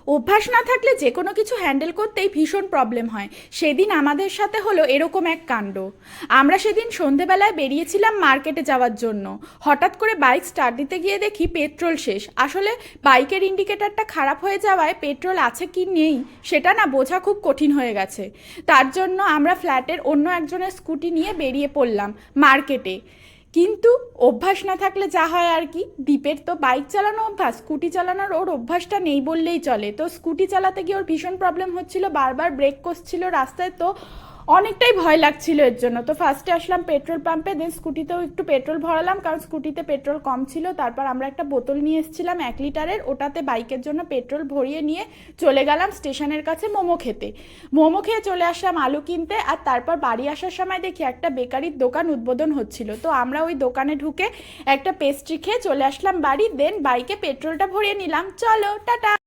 অভ্যাস না থাকলে যে কোনো কিছু হ্যান্ডেল করতেই ভীষণ প্রবলেম হয়। সেদিন আমাদের সাথে হলো এরকম এক কাণ্ড। আমরা সেদিন সন্ধেবেলায় বেরিয়েছিলাম মার্কেটে যাওয়ার জন্য। হঠাৎ করে বাইক স্টার্ট দিতে গিয়ে দেখি পেট্রোল শেষ। আসলে বাইকের ইন্ডিকেটারটা খারাপ হয়ে যাওয়ায় পেট্রোল আছে কি নেই সেটা না বোঝা খুব কঠিন হয়ে গেছে। তার জন্য আমরা ফ্ল্যাটের অন্য একজনের স্কুটি নিয়ে বেরিয়ে পড়লাম মার্কেটে। কিন্তু অভ্যাস না থাকলে যা হয় আর কি। দীপের তো বাইক চালানো অভ্যাস, স্কুটি চালানোর ওর অভ্যাসটা নেই বললেই চলে। তো স্কুটি চালাতে গিয়ে ওর ভীষণ প্রবলেম হচ্ছিল, বারবার ব্রেক করছিল রাস্তায়। তো অনেকটাই ভয় লাগছিল এর জন্য। তো ফার্স্টে আসলাম পেট্রোল পাম্পে, দেন স্কুটিতেও একটু পেট্রোল ভরালাম কারণ স্কুটিতে পেট্রোল কম ছিল। তারপর আমরা একটা বোতল নিয়ে এসেছিলাম 1 লিটারের, ওটাতে বাইকের জন্য পেট্রোল ভরিয়ে নিয়ে চলে গেলাম স্টেশনের কাছে মোমো খেতে। মোমো খেয়ে চলে আসলাম আলু কিনতে। আর তারপর বাড়ি আসার সময় দেখি একটা বেকারির দোকান উদ্বোধন হচ্ছিল। তো আমরা ওই দোকানে ঢুকে একটা পেস্ট্রি খেয়ে চলে আসলাম বাড়ি। দেন বাইকে পেট্রোলটা ভরিয়ে নিলাম। চলো টাটা।